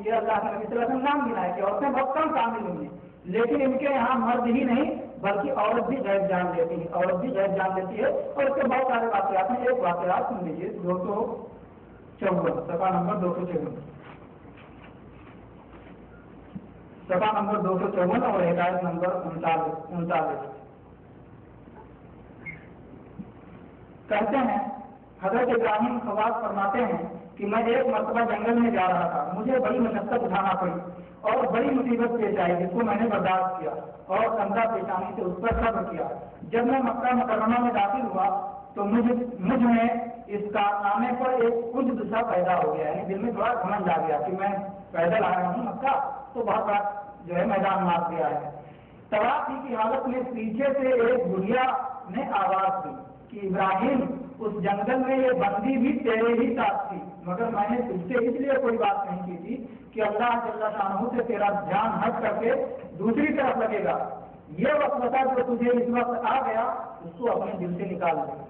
یہ اللہ کے نبی صلی اللہ علیہ وسلم نام گنا ہے کہ عورتیں بہت کم کامل ہوئی ہیں، لیکن ان کے یہاں مرد ہی نہیں بلکہ عورت بھی غیب جان لیتی ہے، عورت بھی غیب جان لیتی ہے۔ اور اس کے بہت سارے واقعات ہیں، ایک واقعات سن لیجیے 254 صفحہ نمبر 254 صفحہ نمبر 254 اور ہدایت نمبر 39 کہتے ہیں حضرت ابراہیم خواص فرماتے ہیں کہ میں ایک مرتبہ جنگل میں جا رہا تھا، مجھے بڑی مشقت اٹھانا پڑی اور بڑی مصیبت پیش آئی جس کو میں نے برداشت کیا اور کندھا پیشانی سے اس پر صبر کیا۔ جب میں مکہ مکرمہ میں داخل ہوا تو مجھ میں اس کارنامے پر ایک عجب سا پیدا ہو گیا، یعنی دل میں تھوڑا گھمنڈ آ گیا کہ میں پیدل آیا ہوں مکہ تو بہت بڑا جو ہے میدان مار دیا ہے۔ طواف کی حالت میں پیچھے سے ایک بڑھیا نے آواز دی کہ ابراہیم اس جنگل میں یہ بندی بھی تیرے ہی ساتھ تھی، مگر میں نے تجھ سے اس لیے کوئی بات نہیں کی تھی کہ اللہ جل شانہ سے تیرا دھیان ہٹ کر کے دوسری طرف لگے گا، یہ وسوسہ جو تجھے اس وقت آ گیا اس کو اپنے دل سے نکال دے۔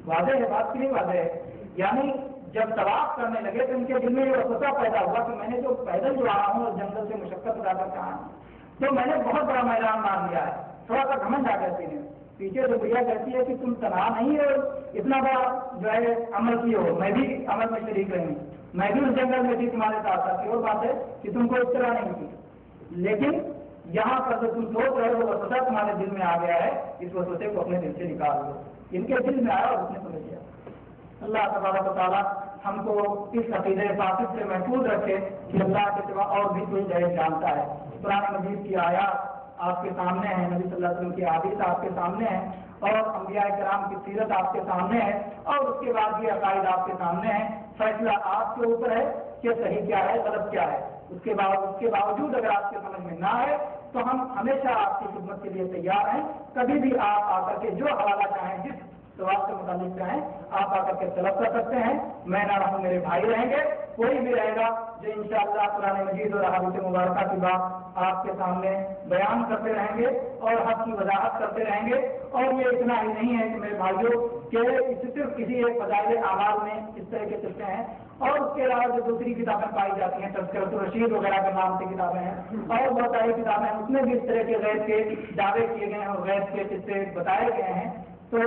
واضح ہے بات کی نہیں واضح ہے؟ یعنی جب طواف کرنے لگے تو ان کے دل میں یہ وسوسہ پیدا ہوا کہ میں نے جو پیدل جو آیا ہوں اور جنگل سے مشقت اٹھا کر کے آیا ہوں تو میں نے بہت بڑا میدان مان لیا ہے، تھوڑا سا گھمنڈ آ گیا سینے میں۔ پیچھے سے بھیا کہتی ہے کہ تم تنہا نہیں ہو، اتنا بڑا جو ہے عمل کیے ہو، میں بھی عمل میں شریک رہی ہوں، میں بھی اس جنگل میں تھی تمہارے ساتھ ساتھ۔ اور بات ہے کہ تم کو اس طرح نہیں کی، لیکن یہاں پر جو تم سوچ رہے ہو وسوسہ تمہارے دل میں آ گیا ہے، اس وسوسے کو اپنے دل سے نکال دو۔ ان کے دل میں آیا اور اس نے سمجھ لیا۔ اللہ تبارک و تعالیٰ ہم کو اس عقیدہ فاسد سے محفوظ رکھے کہ اللہ کے سوا اور بھی کوئی غیب جانتا ہے۔ قرآن مجید کی آیات آپ کے سامنے ہیں، نبی صلی اللہ علیہ وسلم کی حدیث آپ کے سامنے ہیں، اور انبیاء کرام کی سیرت آپ کے سامنے ہے، اور اس کے بعد یہ عقائد آپ کے سامنے ہیں۔ فیصلہ آپ کے اوپر ہے کہ صحیح کیا ہے غلط کیا ہے۔ اس کے باوجود اگر آپ کے سمجھ میں نہ آئے تو ہم ہمیشہ آپ کی خدمت کے لیے تیار ہیں۔ کبھی بھی آپ آ کر کے جو حوالہ چاہیں، جس سوال سے متعلق چاہیں آپ آ کر کے طلب کر سکتے ہیں۔ میں نہ رہوں میرے بھائی رہیں گے، کوئی بھی رہے گا جو انشاءاللہ قرآن مجید اور احادیث مبارکہ کی بات آپ کے سامنے بیان کرتے رہیں گے اور حق کی وضاحت کرتے رہیں گے۔ اور یہ اتنا ہی نہیں ہے کہ میرے بھائیوں کہ صرف کسی ایک فضائل اعمال میں اس طرح کے قصے ہیں، اور اس کے علاوہ جو دوسری کتابیں پائی جاتی ہیں تذکرۃ الرشید وغیرہ کے نام سے کتابیں ہیں، اور بہت ساری کتابیں ہیں، اس میں بھی اس طرح کے غیب کے دعوے کیے گئے ہیں اور غیب کے قصے بتائے گئے ہیں۔ تو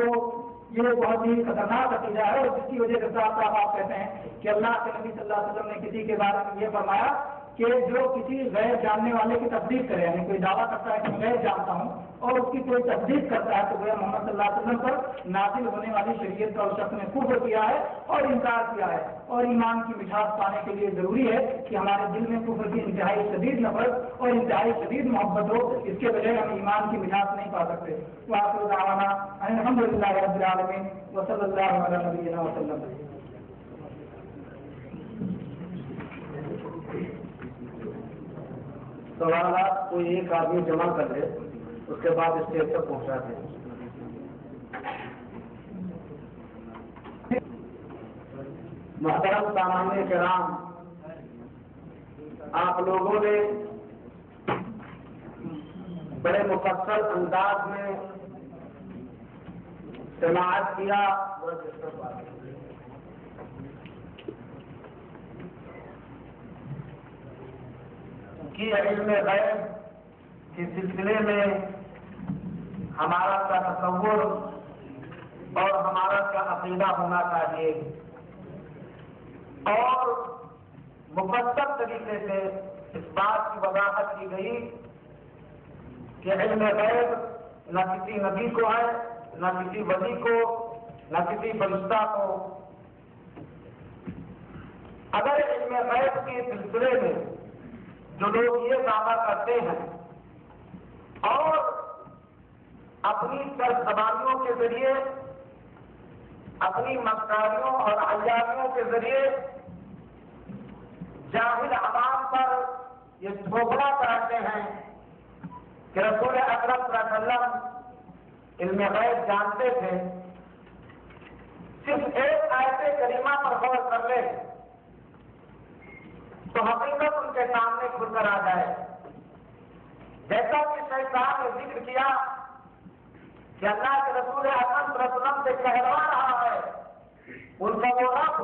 یہ بہت ہی خطرناک عقیدہ ہے، اور جس کی وجہ سے صاف صاف آپ کہتے ہیں کہ اللہ کے نبی صلی اللہ علیہ وسلم نے کسی کے بارے میں یہ فرمایا کہ جو کسی غیر جاننے والے کی تصدیق کرے، یعنی کوئی دعویٰ کرتا ہے کہ میں غیر جانتا ہوں اور اس کی کوئی تصدیق کرتا ہے تو وہ محمد صلی اللہ علیہ وسلم پر نازل ہونے والی شریعت کا اس شخص نے کفر کیا ہے اور انکار کیا ہے۔ اور ایمان کی مٹھاس پانے کے لیے ضروری ہے کہ ہمارے دل میں کفر کی انتہائی شدید نفرت اور انتہائی شدید محبت ہو، اس کے بغیر ہم ایمان کی مٹھاس نہیں پا سکتے۔ وآخر دعوانا ان الحمدللہ رب العالمین وصلی اللہ علی نبینا وسلم۔ سوالات کوئی ایک آدمی جمع کر لے، اس کے بعد اسٹیج تک پہنچا دیں۔ محترم سامعین کرام، آپ لوگوں نے بڑے مفصل انداز میں سماعت کیا کہ علم غیب کے سلسلے میں ہمارا کیا تصور اور ہمارا کیا عقیدہ ہونا چاہیے، اور مفصل طریقے سے اس بات کی وضاحت کی گئی کہ علم غیب نہ کسی نبی کو ہے، نہ کسی ولی کو، نہ کسی فرشتہ کو. اگر علم غیب کے سلسلے میں جو لوگ یہ دعویٰ کرتے ہیں اور اپنی سرزبانیوں کے ذریعے، اپنی مکاریوں اور عیاریوں کے ذریعے جاہل عوام پر یہ تھوپڑا کرتے ہیں کہ رسول اکرم صلی اللہ علیہ وسلم علم غیب جانتے تھے، صرف ایک آیت کریمہ پر غور کر لیں تو حقیقت ان کے سامنے کھل کر آ جائے. جیسا کہ شیطان نے ذکر کیا کہ اللہ کے رسول اکرم صلی اللہ علیہ وسلم سے کہلوا رہا ہے ان کا وہ رب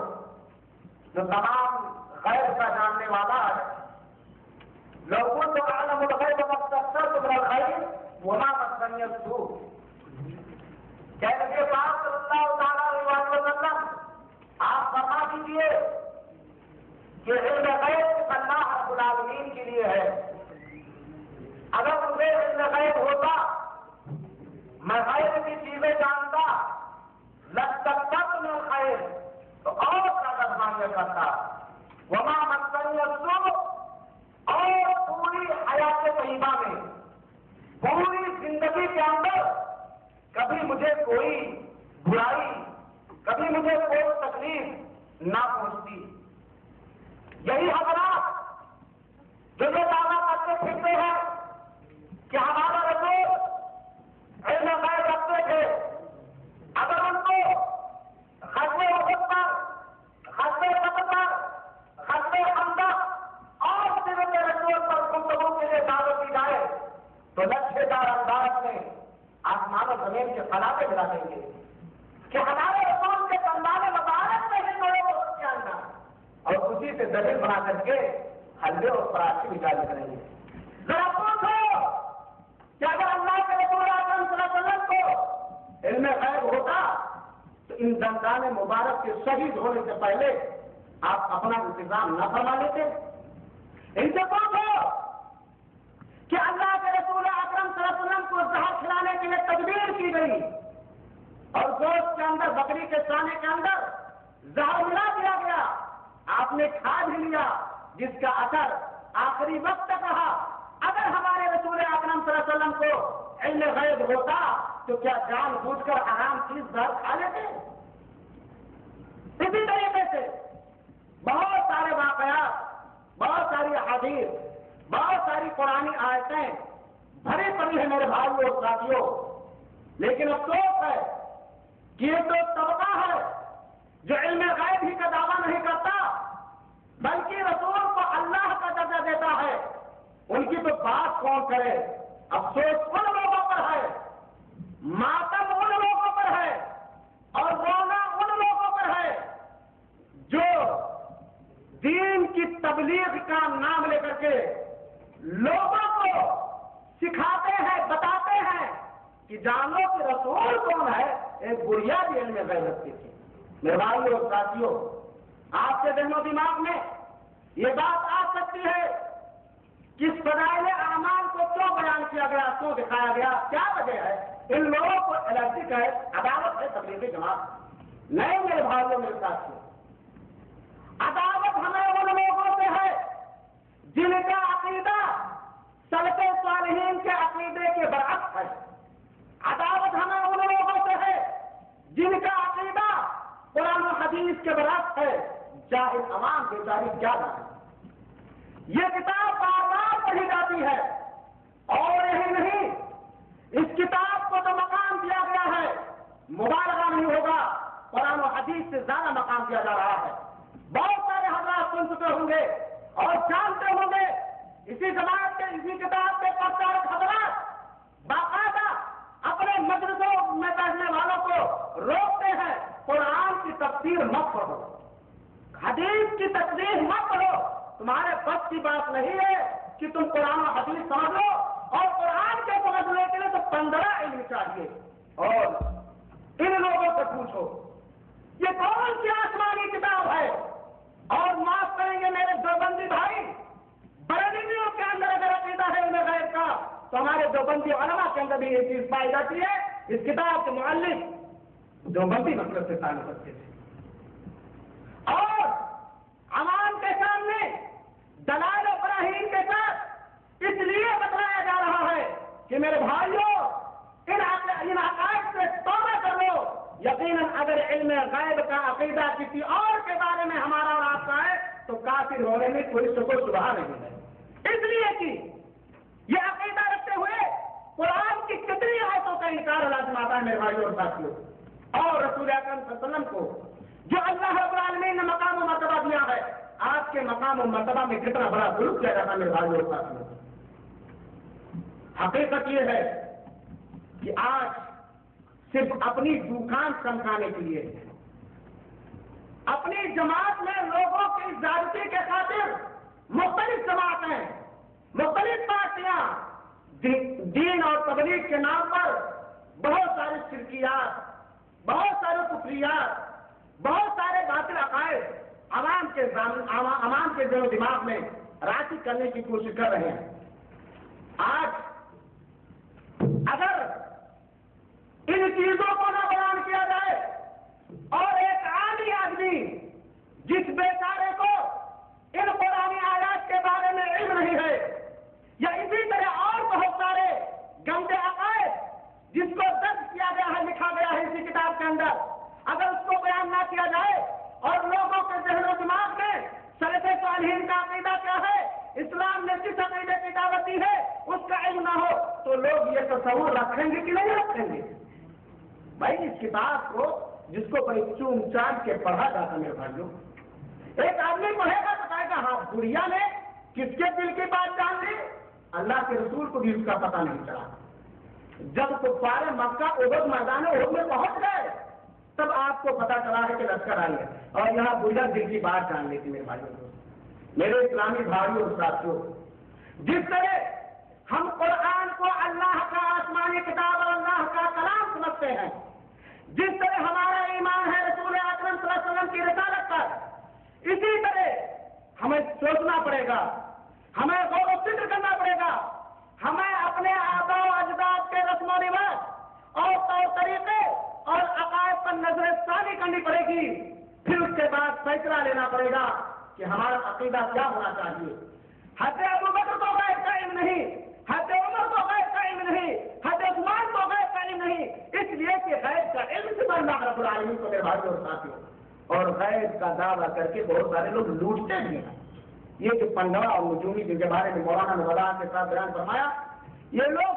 جو تمام غیب کا جاننے والا ہے. لوگوں کو عالم الغیب مستقصر من الغیب وما مسنی السوء. کہنے کے بعد صلی اللہ تعالیٰ علیہ وسلم آپ فرما دیجیے کہ علم غیب اللہ رب العالمین کے لیے ہے. اگر مجھے علم غیب ہوتا، میں غیب کی چیزیں جانتا، لستكثرت من الخیر، تو اور زیادہ مانگا کرتا. وما مسنی السوء، اور پوری حیات طیبہ میں، پوری زندگی کے اندر کبھی مجھے کوئی برائی، کبھی مجھے کوئی تکلیف نہ پہنچتی. یہی حضرات جو یہ دعویٰ کرتے پھرتے ہیں کہ ہمارا رسول علم غیب رکھتے تھے، اگر ان کو غزوہ احد پر، غزوہ بدر پر، غزوہ خندق اور سیرت رسول پر گفتگو کے لیے دعوت دی جائے تو لچھے دار انداز میں آسمان و زمین کے فلاحے ملا دیں گے کہ ہمارے رسول کے کندھے مبارک میں ہی لوگوں کو جاننا، اور اسی سے دلیل بنا کر کے حلوے اور پراٹھے بھی جاری کریں گے. ذرا پوچھو کہ اگر اللہ کے رسول اکرم صلی اللہ علیہ وسلم کو علم غیب ہوتا تو ان دندان مبارک کے شہید ہونے سے پہلے آپ اپنا انتظام نہ فرما لیتے؟ ان سے پوچھو کہ اللہ کے رسول اکرم صلی اللہ علیہ وسلم کو زہر کھلانے کے لیے تدبیر کی گئی اور گوشت کے اندر، بکری کے چانے کے اندر زہر ملا دیا گیا، آپ نے کھا بھی لیا، جس کا اثر آخری وقت تک رہا. اگر ہمارے رسول اکرم صلی اللہ علیہ وسلم کو علم غیب ہوتا تو کیا جان بوجھ کر حرام چیز زہر کھا لیتے؟ اسی طریقے سے بہت سارے واقعات، بہت ساری احادیث، بہت ساری قرآنی آیتیں بھری پڑی ہیں میرے بھائیوں اور ساتھیوں. لیکن افسوس ہے کہ یہ تو طبقہ ہے جو علم غیب ہی کا دعویٰ نہیں کرتا بلکہ رسول کو اللہ کا درجہ دیتا ہے. ان کی تو بات کون کرے؟ افسوس ان لوگوں پر ہے، ماتم ان لوگوں پر ہے، اور رونا ان لوگوں پر ہے جو دین کی تبلیغ کا نام لے کر کے لوگوں کو سکھاتے ہیں، بتاتے ہیں کہ جانو کہ رسول کون ہے. ایک بنیادی علم غیب رکھتی تھی. میرے بھائیوں اور ساتھیوں، آپ کے ذہن و دماغ میں یہ بات آ سکتی ہے کہ اس فضائل اعمال کو کیوں بیان کیا گیا، کیوں دکھایا گیا، کیا وجہ ہے؟ ان لوگوں کو الرجی ہے، عداوت ہے تبلیغی جماعت. نہیں میرے بھائیوں میرے ساتھیوں، عداوت ہمیں ان لوگوں سے ہے جن کا عقیدہ سلف صالحین کے عقیدے کے برعکس ہے. عداوت ہمیں ان لوگوں سے ہے جن کا عقیدہ قرآن و حدیث کے برعکس ہے. جاہل عوام بیچاری کیا جانے. یہ کتاب بار بار پڑھی جاتی ہے، اور یہی نہیں، اس کتاب کو جو مقام دیا گیا ہے مبالغہ نہیں ہوگا، قرآن و حدیث سے زیادہ مقام دیا جا رہا ہے. بہت سارے حضرات سن چکے ہوں گے اور جانتے ہوں گے، اسی جماعت کے، اسی کتاب کے پرچارک حضرات باقاعدہ اپنے مجلسوں میں بیٹھنے والوں کو روکتے ہیں قرآن کی تفسیر مت پڑھو، حدیث کی تصریح مت پڑھو. تمہارے بس کی بات نہیں ہے کہ تم قرآن و حدیث سمجھ لو، اور قرآن کے سمجھنے کے لیے تو 15 علم چاہیے. اور ان لوگوں سے پوچھو یہ کون سی آسمانی کتاب ہے؟ اور معاف کریں گے میرے دیوبندی بھائی، بریلویوں کے اندر اگر عقیدہ ہے علم غیب کا تو ہمارے دیوبندی علماء کے اندر بھی یہ چیز پائی جاتی ہے. اس کتاب کے مؤلف دیوبندی مکتب سے تعلق رکھتے تھے. اور عوام کے سامنے دلائل و براہین کے ساتھ اس لیے بتلایا جا رہا ہے کہ میرے بھائیوں ان عقائد سے توبہ کر لو. یقیناً اگر علم غیب کا عقیدہ کسی اور کے بارے میں ہمارا اور آپ کا ہے تو کافر ہونے میں کوئی شک و شبہ نہیں ہے. اس لیے کہ یہ عقیدہ رکھتے ہوئے قرآن کی کتنی آیتوں کا انکار لازم آتا ہے میرے بھائیوں اور ساتھیوں. اور رسول اکرم صلی اللہ علیہ وسلم کو جو اللہ رب العالمین نے مقام و مرتبہ دیا ہے, آپ کے مقام و مرتبہ میں کتنا بڑا ظلم کیا جاتا ہے میرے بھائیوں اور ساتھیوں. حقیقت یہ ہے کہ آج صرف اپنی دکان چمکانے کے لیے اپنی جماعت میں لوگوں کی زیادتی کے خاطر مختلف جماعتیں, مختلف پارٹیاں دین اور تبلیغ کے نام پر بہت ساری شرکیات, بہت سارے کفریات, بہت سارے باطل عقائد عوام کے ذہن و دماغ میں راسخ کرنے کی کوشش کر رہے ہیں. آج اگر ان چیزوں کو نہ بیان کیا جائے اور ایک عامی آدمی جس بیچارے کو ان قرآنی آیات کے بارے میں علم نہیں ہے, یا اسی طرح اور بہت سارے گندے عقائد جس کو درج کیا گیا ہے, لکھا گیا ہے اسی کتاب کے اندر, اگر اس کو بیان نہ کیا جائے اور لوگوں کے ذہن و دماغ میں سلف صالحین کا عقیدہ کیا ہے, اسلام نے جس عقیدے کی دعوت دی ہے اس کا علم نہ ہو تو لوگ یہ تصور رکھیں گے کہ نہیں رکھیں گے. بھائی اس کتاب کو جس کو بڑی چوم چاند کے پڑھا جاتا میرے بھائیوں, ایک آدمی پڑھے گا تو کہے گا ہاں بڑھیا نے کس کے دل کی بات جان لی, اللہ کے رسول کو بھی اس کا پتہ نہیں چلا. جب کفار مکہ احد میدان احد میں پہنچ گئے تب آپ کو پتا چلا ہے کہ لشکر آئی ہے اور یہاں بڑھیا دل کی بات جان لیتی میرے بھائیوں کو. میرے اسلامی بھائیوں اور ساتھیوں, جس طرح ہم قرآن کو اللہ کا آسمانی کتاب اور اللہ کا کلام سمجھتے ہیں, جس طرح ہمارا ایمان ہے رسول اکرم صلی اللہ علیہ وسلم کی رسالت پر, اسی طرح ہمیں سوچنا پڑے گا, ہمیں غور و فکر کرنا پڑے گا, ہمیں اپنے آباء و اجداد کے رسم و رواج اور طور طریقے اور عقائد پر نظر ثانی کرنی پڑے گی. پھر اس کے بعد فیصلہ لینا پڑے گا کہ ہمارا عقیدہ کیا ہونا چاہیے. حضرت ابوبکر کو غیب کا علم نہیں, حضرت عمر کو غیب کا علم نہیں, حضرت عثمان کو غیب کا علم نہیں, اس لیے کہ غیب کا علم صرف اللہ رب العالمین کو میرے بھائیوں اور ساتھیوں. اور غیب کا دعویٰ کر کے بہت سارے لوگ لوٹتے بھی ہیں. یہ جو پنڈوا اور نجومی جن کے بارے میں مولانا نے وضاحت کے ساتھ بیان فرمایا, یہ لوگ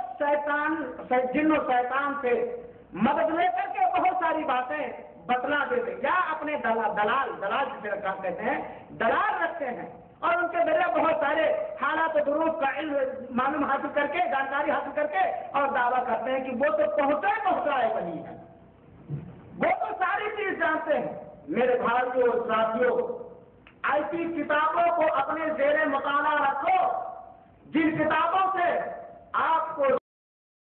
جن و شیطان سے مدد لے کر کے بہت ساری باتیں بتلا دیتے, یا اپنے دلال جسے کہتے ہیں دلال رکھتے ہیں اور ان کے ذریعے بہت سارے حالات و ظروف کا علم معلوم حاصل کر کے, جانکاری حاصل کر کے اور دعویٰ کرتے ہیں کہ وہ تو پہنچائے وہی ہے, وہ تو ساری چیز جانتے ہیں. میرے بھائیوں اور ساتھیوں, ایسی کتابوں کو اپنے زیر مطالعہ رکھو جن کتابوں سے